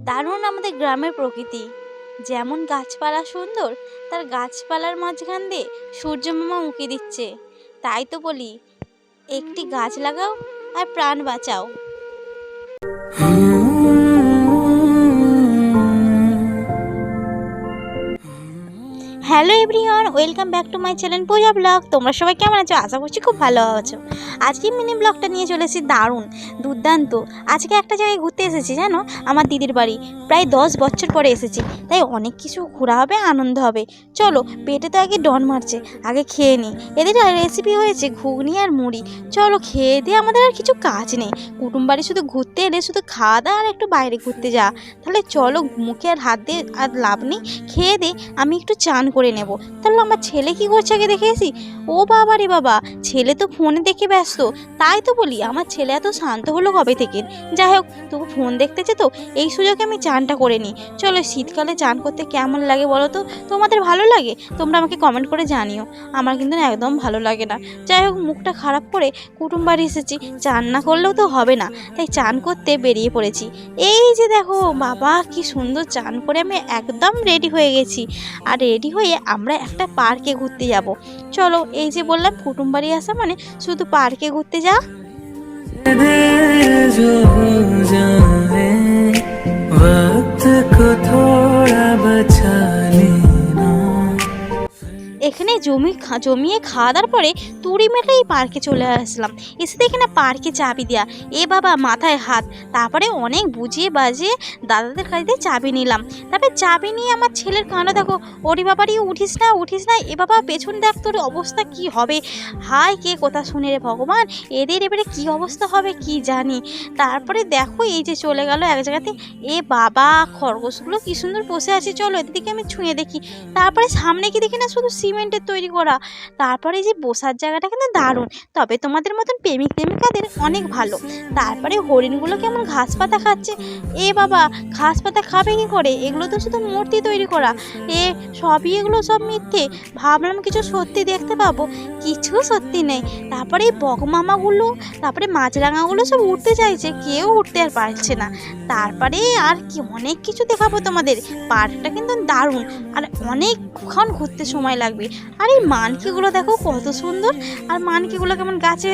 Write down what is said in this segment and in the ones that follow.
দারুণ আমাদের গ্রামের প্রকৃতি। যেমন গাছপালা সুন্দর, তার গাছপালার মাঝখান দিয়ে সূর্যমামা উঁকি দিচ্ছে। তাই তো বলি, একটি গাছ লাগাও আর প্রাণ বাঁচাও। Hello everyone, welcome back to my channel Puja blog. তোমরা সবাই কেমন আছো? আশা করছি খুব ভালো আছো। আজকে মিনি ব্লগটা নিয়ে চলে এসেছি দারুণ দুর্দান্ত। আজকে একটা জায়গায় ঘুরতে এসেছি জানো, আমার দিদির বাড়ি। প্রায় 10 বছর পরে এসেছি, তাই অনেক কিছু ঘোরা হবে, আনন্দ হবে। চলো, পেটে তো আগে ডন মারছে, আগে খেয়ে নিই। এদের রেসিপি হয়েছে ঘুগনি আর মুড়ি। চলো খেয়ে দিয়ে, আমাদের আর কিছু কাজ নেই। কুটুম বাড়ি শুধু ঘুরতে এলে শুধু খাওয়া দাওয়া আর একটু বাইরে ঘুরতে যা। তাহলে চলো, মুখে আর হাত দিয়ে আর লাভ নেই। খেয়ে দিয়ে আমি একটু চান করে নেব। তাহলে আমার ছেলে কি করছে আগে দেখে আসি। ও বাবা রে বাবা, ছেলে তো ফোনে দেখে ব্যস্ত। তাই তো বলি, আমার ছেলে এত শান্ত হলো কবে থেকে। যাই হোক, তবু ফোন দেখতেছে তো, এই সুযোগে আমি চানটা করে নিই। চলো, শীতকালে চান করতে কেমন লাগে বলো তো? তোমাদের ভালো লাগে? তোমরা আমাকে কমেন্ট করে জানিও। আমার কিন্তু একদম ভালো লাগে না। যাই হোক, মুখটা খারাপ করে কুটুম বাড়ি এসেছি, চান না করলেও তো হবে না, তাই চান করতে বেরিয়ে পড়েছি। এই যে দেখো বাবা, কি সুন্দর চান করে আমি একদম রেডি হয়ে গেছি। আর রেডি হয়ে আমরা একটা পার্কে ঘুরতে যাব। চলো, এই যে বললাম কুটুম বাড়ি আসা মানে শুধু পার্কে ঘুরতে যা। এখানে জমিয়ে খাওয়া দাওয়ার পরে তুড়ি মেরে এই পার্কে চলে আসলাম। এসে দেখি না পার্কে চাবি দেওয়া। এ বাবা, মাথায় হাত। তারপরে অনেক বুঝিয়ে বাজিয়ে দাদাদের কাছে চাবি নিলাম। তারপরে চাবি নিয়ে আমার ছেলের কান্না দেখো, ওরে বাবারই উঠিস না উঠিস না। এ বাবা, পেছন দেখ, তোর অবস্থা কি হবে। হাই, কে কথা শুনে রে ভগবান, এদের এবারে কি অবস্থা হবে কি জানি। তারপরে দেখো, এই যে চলে গেল এক জায়গাতে। এ বাবা, খরগোশগুলো কি সুন্দর বসে আছে। চলো, এদের দিকে আমি ছুঁয়ে দেখি। তারপরে সামনে কি দেখি না, শুধু সিমেন্টের তৈরি করা। তারপরে যে বসার জায়গাটা কিন্তু দারুণ, তবে তোমাদের মতন প্রেমিক প্রেমিকাদের অনেক ভালো। তারপরে হরিণগুলো কেমন ঘাস পাতা খাচ্ছে। এ বাবা, ঘাস পাতা খাবে কি করে? এগুলো তো শুধু মূর্তি তৈরি করা। এগুলো সব মিথ্যে। ভাবলাম কিছু সত্যি দেখতে পাবো, কিছু সত্যি নেই। তারপরে এই বকমামাগুলো, তারপরে মাছরাঙাগুলো সব উঠতে চাইছে, কেউ উঠতে আর পারছে না। তারপরে আর কি অনেক কিছু দেখাবো তোমাদের। পার্কটা কিন্তু দারুণ, আর অনেকক্ষণ ঘুরতে সময় লাগবে। আর এই মানকিগুলো দেখো কত সুন্দর। আর মানকিগুলো কেমন গাছে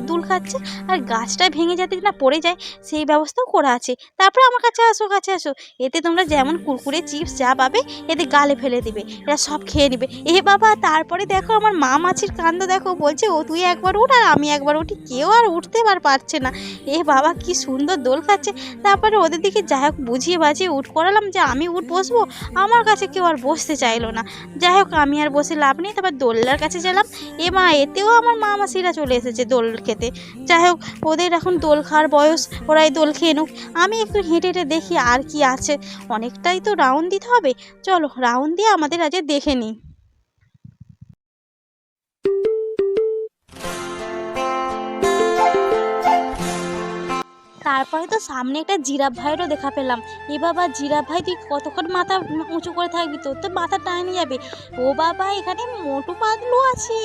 দুল খাচ্ছে, আর গাছটা ভেঙে যাতে না পড়ে যায় সেই ব্যবস্থাও করা আছে। তারপরে আমার কাছে আসো, কাছে আসো। এতে তোমরা যেমন কুরকুরে চিপস যা পাবে, এতে গালে ফেলে দিবে, এরা সব খেয়ে নেবে। এ বাবা, তারপরে দেখো আমার মা মাছির কাণ্ড দেখো। বলছে, ও তুই একবার উঠ আর আমি একবার উঠি। কেউ আর উঠতে পারছে না। এ বাবা, কি সুন্দর দোল খাচ্ছে। তারপরে ওদের দিকে যাই হোক বুঝিয়ে বাজিয়ে উঠ করালাম, যে আমি উঠ বসবো। আমার কাছে কেউ আর বসতে চাইলো না। যাই হোক, আমি আর বসে লাভ নেই। তারপর দোলনার কাছে গেলাম। এ মা, এতেও আমার মা মাসিরা চলে এসেছে দোল খেতে। যাই হোক, ওদের এখন দোল খাওয়ার বয়স, ওরাই দোল খেয়ে নুক। আমি একটু হেঁটে হেঁটে দেখি আর কি আছে। অনেকটাই তো রাউন্ড দিতে হবে। চলো, রাউন্ড দিয়ে আমাদের আজ দেখে নিই। তারপরে তো সামনে একটা জিরাফ ভাইয়েরও দেখা পেলাম। এ বাবা, জিরাফ ভাই তুই কতক্ষণ মাথা উঁচু করে থাকবি? তোর তো মাথা টাইনে যাবে। ও বাবা, এখানে মোটু পাতলু আছে।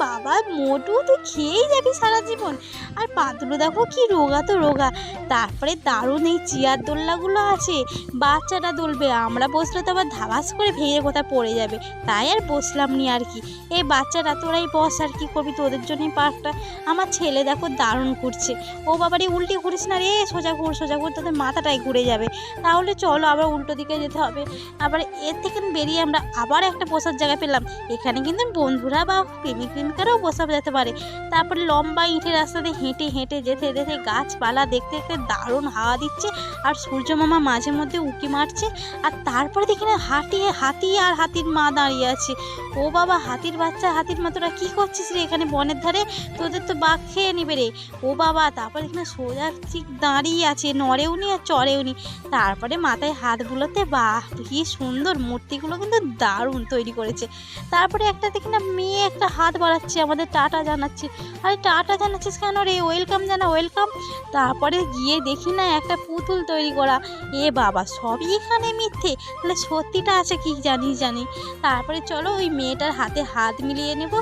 বাবা মোটু, তুই খেয়েই যাবি সারা জীবন। আর পাতলু দেখো কি রোগা তো রোগা। তারপরে দারুণ এই চেয়ার দোলনাগুলো আছে, বাচ্চাটা দুলবে। আমরা বসলে তো আবার ধাবাস করে ভেঙে কোথায় পড়ে যাবে, তাই আর বসলাম নি আর কি। এই বাচ্চারা তোরাই বস, আর কি করবি, তোদের জন্যই পার্কটা। আমার ছেলে দেখো দারুণ ঘুরছে। ও বাবারে, উল্টে ঘুরিস না রে, সোজা ঘুর সোজা ঘুর, তোদের মাথাটাই ঘুরে যাবে। তাহলে চলো, আবার উল্টো দিকে যেতে হবে। আবার এর থেকে বেরিয়ে আমরা আবার একটা বসার জায়গা পেলাম। এখানে কিন্তু বন্ধুরা বা প্রেমিক প্রেমিকারাও বসা যেতে পারে। তারপরে লম্বা ইটের রাস্তাতে হেঁটে হেঁটে যেতে যেতে গাছপালা দেখতে দেখতে দারুণ হাওয়া দিচ্ছে। আর সূর্য মামা মাঝে মধ্যে উঁকি মারছে। আর তারপরে দেখি না হাতি আর হাতির মা দাঁড়িয়ে আছে। ও বাবা, হাতির বাচ্চা হাতির মা, তোরা কী করছিস রে এখানে বনের ধারে? তোদের তো বাঘ খেয়ে নেবে রে। ও বাবা, তারপরে এখানে সোজা ঠিক দাঁড়িয়ে আছে, নড়েও নি আর চড়েও নি। তারপরে মাথায় হাত বুলোতে, বাহ কি সুন্দর, মূর্তিগুলো কিন্তু দারুণ তৈরি করেছে। তারপরে একটা দেখি না মেয়ে একটা হাত বাড়াচ্ছে, আমাদের টাটা জানাচ্ছে। আরে টাটা জানাচ্ছিস কেন রে? ওয়েলকাম জানা, ওয়েলকাম। তারপরে গিয়ে দেখি না একটা পুতুল তৈরি করা। এ বাবা, সবই এখানে মিথ্যে, তাহলে সত্যিটা আছে কি জানি। তারপরে চলো, ওই মেয়েটার হাতে হাত মিলিয়ে নেব।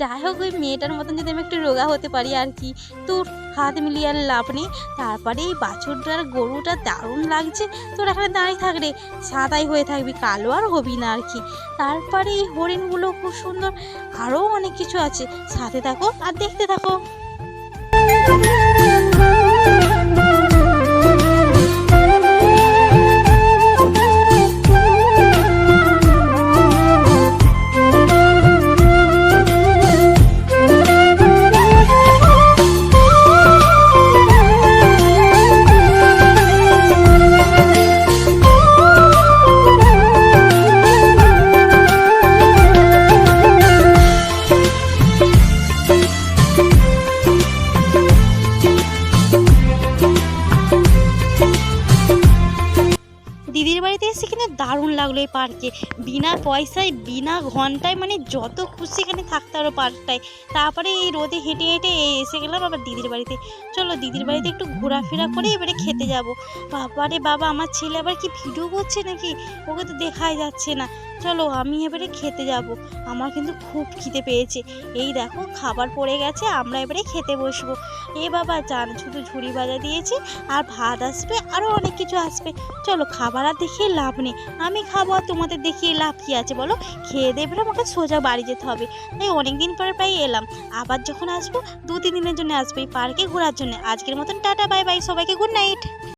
যাই হোক, ওই মেয়েটার মতন যদি আমি একটু রোগা হতে পারি আর কি। তোর হাত মিলিয়ে আর লাভ নেই। তারপরে এই বাছুরটার গরুটা দারুণ লাগছে। তোর এখানে দাঁড়িয়ে থাকলে সাদাই হয়ে থাকবি, কালো আর হবি না আর কি। তারপরে এই হরিণগুলো খুব সুন্দর, আরও অনেক কিছু আছে, সাথে থাকো আর দেখতে থাকো। দিদির বাড়িতে এসে কিন্তু দারুণ লাগলো এই পার্কে, বিনা পয়সায় বিনা ঘন্টায়, মানে যত খুশি এখানে থাকতে পারো পার্কটায়। তারপরে এই রোদে হেঁটে হেঁটে এসে গেলাম আবার দিদির বাড়িতে। চলো দিদির বাড়িতে একটু ঘোরাফেরা করে এবারে খেতে যাব। বাবারে বাবা, আমার ছেলে আবার কি ভিডিও করছে নাকি, ওকে তো দেখাই যাচ্ছে না। চলো আমি এবারে খেতে যাব, আমার কিন্তু খুব খিদে পেয়েছে। এই দেখো খাবার পড়ে গেছে, আমরা এবারে খেতে বসবো। এ বাবা জান, শুধু ঝুড়ি ভাজা দিয়েছি, আর ভাত আসবে, আরও অনেক কিছু আসবে। চলো খাবার আর দেখিয়ে লাভ নেই, আমি খাবো আর তোমাদের দেখিয়ে লাভ কী আছে বলো। খেয়ে দিয়ে এবারে আমাকে সোজা বাড়ি যেতে হবে। তাই অনেক দিন পরে প্রায় এলাম, আবার যখন আসবো 2-3 দিনের জন্য আসবো এই পার্কে ঘোরার জন্য। আজকের মতন টাটা, বাই বাই, সবাইকে গুড নাইট।